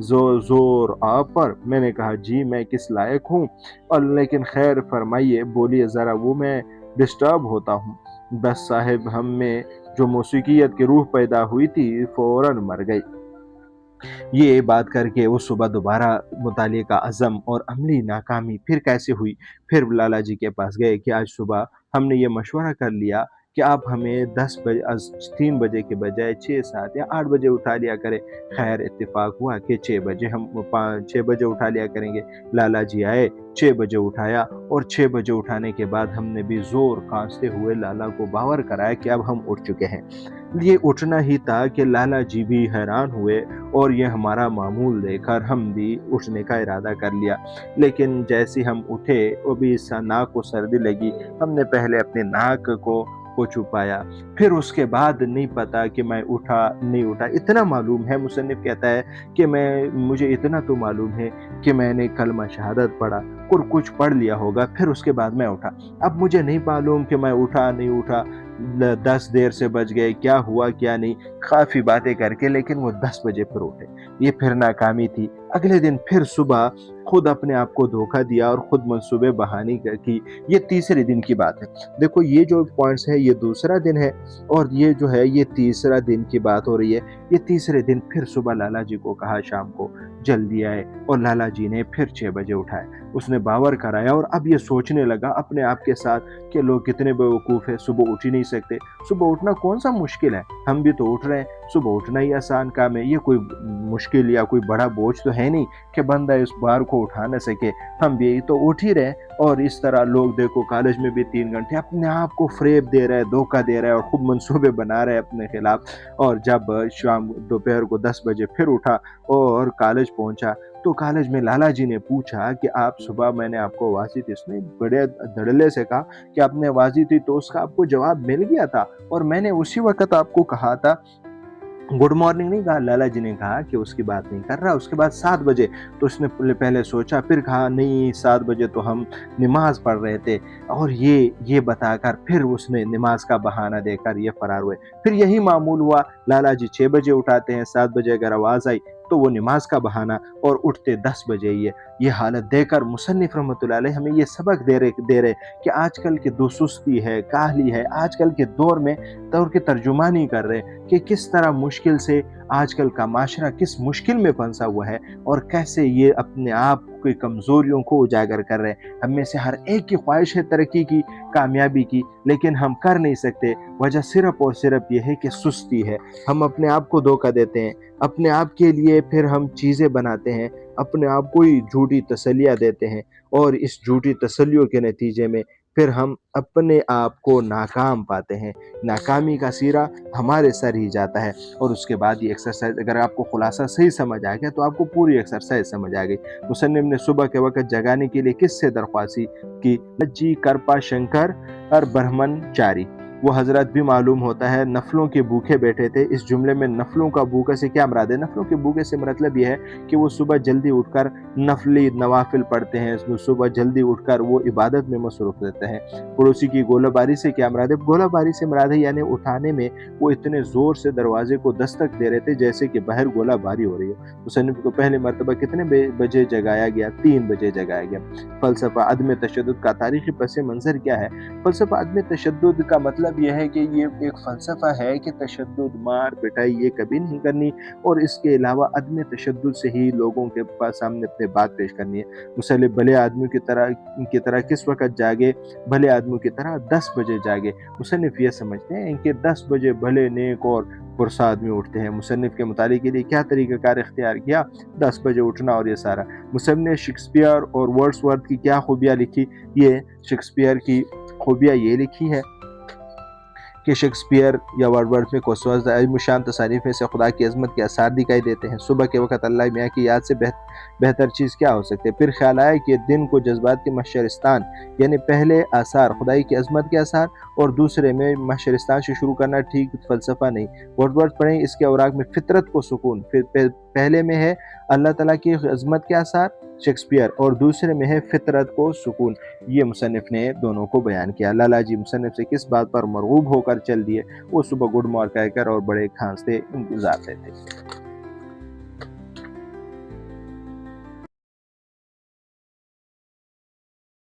زور آپ پر؟ میں نے کہا جی میں کس لائق ہوں، اور لیکن خیر فرمائیے، بولیے ذرا، وہ میں ڈسٹرب ہوتا ہوں۔ بس صاحب، ہم میں جو موسیقیت کی روح پیدا ہوئی تھی فوراً مر گئی۔ یہ بات کر کے اس صبح دوبارہ مطالعے کا عزم اور عملی ناکامی پھر کیسے ہوئی؟ پھر لالا جی کے پاس گئے کہ آج صبح ہم نے یہ مشورہ کر لیا کہ آپ ہمیں 3 بجے کے بجائے 6، 7 یا 8 بجے اٹھا لیا کریں۔ خیر اتفاق ہوا کہ 6 بجے 6 بجے اٹھا لیا کریں گے۔ لالا جی آئے، 6 بجے اٹھایا، اور 6 بجے اٹھانے کے بعد ہم نے بھی زور کھانستے ہوئے لالا کو باور کرایا کہ اب ہم اٹھ چکے ہیں۔ یہ اٹھنا ہی تھا کہ لالا جی بھی حیران ہوئے، اور یہ ہمارا معمول دے کر ہم بھی اٹھنے کا ارادہ کر لیا۔ لیکن جیسے ہم اٹھے، وہ بھی ناک کو سردی لگی، ہم نے پہلے اپنے ناک کو چھپایا، پھر اس کے بعد نہیں پتا کہ میں اٹھا نہیں اٹھا۔ اتنا معلوم ہے، مصنف کہتا ہے کہ مجھے اتنا تو معلوم ہے کہ میں نے کلمہ شہادت پڑھا اور کچھ پڑھ لیا ہوگا، پھر اس کے بعد میں اٹھا۔ اب مجھے نہیں معلوم کہ میں اٹھا نہیں اٹھا، 10 دیر سے بج گئے، کیا ہوا کیا نہیں، کافی باتیں کر کے لیکن وہ 10 بجے پھر اٹھے۔ یہ پھر ناکامی تھی۔ اگلے دن پھر صبح خود اپنے آپ کو دھوکہ دیا اور خود منصوبے بہانی کی۔ یہ تیسرے دن کی بات ہے۔ دیکھو یہ جو پوائنٹس ہے یہ دوسرا دن ہے، اور یہ جو ہے یہ تیسرا دن کی بات ہو رہی ہے۔ یہ تیسرے دن پھر صبح لالا جی کو کہا شام کو جلدی آئے، اور لالا جی نے پھر 6 بجے اٹھائے۔ اس نے باور کرایا، اور اب یہ سوچنے لگا اپنے آپ کے ساتھ کہ لوگ کتنے بیوقوف ہیں، صبح اٹھ ہی نہیں سکتے۔ صبح اٹھنا کون سا مشکل ہے، ہم بھی تو اٹھ رہے ہیں، صبح اٹھنا ہی آسان کام ہے، یہ کوئی مشکل یا کوئی بڑا بوجھ تو ہے نہیں کہ بندہ اس بار کو اٹھا نہ سکے، ہم بھی تو اٹھ ہی رہے۔ اور اس طرح لوگ دیکھو کالج میں بھی 3 گھنٹے اپنے آپ کو فریب دے رہے، دھوکہ دے رہے، اور خود منصوبے بنا رہے اپنے خلاف۔ اور جب شام دوپہر کو 10 بجے پھر اٹھا اور کالج پہنچا، تو کالج میں لالا جی نے پوچھا کہ آپ صبح میں نے آپ کو آواز دی تھی، اس نے بڑے دھڑلے سے کہا کہ آپ نے آواز دی تھی تو اس کا آپ کو جواب مل گیا تھا، اور میں نے اسی وقت آپ کو کہا تھا گڈ مارننگ نہیں کہا۔ لالا جی نے کہا کہ اس کی بات نہیں کر رہا۔ اس کے بعد 7 بجے تو اس نے پہلے سوچا، پھر کہا نہیں 7 بجے تو ہم نماز پڑھ رہے تھے، اور یہ بتا کر پھر اس نے نماز کا بہانہ دے کر یہ فرار ہوئے۔ پھر یہی معمول ہوا، لالا جی 6 بجے اٹھاتے ہیں، 7 بجے اگر آواز آئی تو وہ نماز کا بہانہ، اور اٹھتے 10 بجے ہی ہے۔ یہ حالت دے کر مصنف رحمۃ اللہ علیہ ہمیں یہ سبق دے رہے کہ آج کل کی سستی ہے، کاہلی ہے، آج کل کے دور میں دور کی ترجمانی کر رہے کہ کس طرح مشکل سے آج کل کا معاشرہ کس مشکل میں پھنسا ہوا ہے، اور کیسے یہ اپنے آپ کی کمزوریوں کو اجاگر کر رہے ہیں۔ ہم میں سے ہر ایک کی خواہش ہے ترقی کی، کامیابی کی، لیکن ہم کر نہیں سکتے۔ وجہ صرف اور صرف یہ ہے کہ سستی ہے۔ ہم اپنے آپ کو دھوکہ دیتے ہیں، اپنے آپ کے لیے پھر ہم چیزیں بناتے ہیں، اپنے آپ کو ہی جھوٹی تسلیاں دیتے ہیں، اور اس جھوٹی تسلیوں کے نتیجے میں پھر ہم اپنے آپ کو ناکام پاتے ہیں۔ ناکامی کا سیرا ہمارے سر ہی جاتا ہے۔ اور اس کے بعد یہ ایکسرسائز اگر آپ کو خلاصہ صحیح سمجھ آ گیا تو آپ کو پوری ایکسرسائز سمجھ آ گئی۔ مصنف نے صبح کے وقت جگانے کے لیے کس سے درخواست کی؟ جی کرپا شنکر اور برہمن چاری۔ وہ حضرت بھی معلوم ہوتا ہے نفلوں کے بھوکے بیٹھے تھے۔ اس جملے میں نفلوں کا بھوکے سے کیا مراد ہے؟ نفلوں کے بھوکے سے مطلب یہ ہے کہ وہ صبح جلدی اٹھ کر نوافل پڑھتے ہیں، صبح جلدی اٹھ کر وہ عبادت میں مصروف رہتے ہیں۔ پڑوسی کی گولہ باری سے کیا مراد ہے؟ گولہ باری سے مراد ہے یعنی اٹھانے میں وہ اتنے زور سے دروازے کو دستک دے رہے تھے جیسے کہ باہر گولہ باری ہو رہی ہے۔ مصنف کو پہلی مرتبہ کتنے بجے جگایا گیا؟ 3 بجے جگایا گیا۔ فلسفہ عدم تشدد کا تاریخی پس منظر کیا ہے؟ فلسفہ عدم تشدد کا مطلب یہ ہے کہ یہ ایک فلسفہ ہے کہ تشدد، مار پٹائی یہ کبھی نہیں کرنی، اور اس کے علاوہ عدم تشدد سے ہی لوگوں کے پاس سامنے اپنے بات پیش کرنی ہے۔ مصنف بھلے آدمی کی طرح کس وقت جاگے؟ بھلے آدمی کی طرح 10 بجے جاگے۔ مصنف یہ سمجھتے ہیں کہ 10 بجے بھلے نیک اور پرسا آدمی اٹھتے ہیں۔ مصنف کے مطالعے کے لیے کیا طریقہ کار اختیار کیا؟ 10 بجے اٹھنا اور یہ سارا۔ مصنف نے شیکسپیئر اور ورڈز ورتھ کی کیا خوبیاں لکھی؟ یہ شیکسپیئر کی خوبیاں یہ لکھی ہے کہ شیکسپیئر یا ورڈز میں کوسواز عظیم الشان تصانیف میں سے خدا کی عظمت کے آثار دکھائی دیتے ہیں۔ صبح کے وقت اللہ میاں کی یاد سے بہتر چیز کیا ہو سکتے؟ پھر خیال آیا کہ دن کو جذبات کے محشرستان، یعنی پہلے آثار خدائی کی عظمت کے آثار اور دوسرے میں محشرستان سے شروع کرنا ٹھیک فلسفہ نہیں۔ ورڈز پڑھیں، اس کے اوراق میں فطرت کو سکون، پہلے میں ہے اللہ تعالیٰ کی عظمت کے آثار شیکسپیئر، اور دوسرے میں ہے فطرت کو سکون۔ یہ مصنف نے دونوں کو بیان کیا۔ لالا جی مصنف سے کس بات پر مرغوب ہو کر چل دیے؟ وہ صبح گڈ مارننگ کہہ کر اور بڑے کھانستے گزارتے تھے۔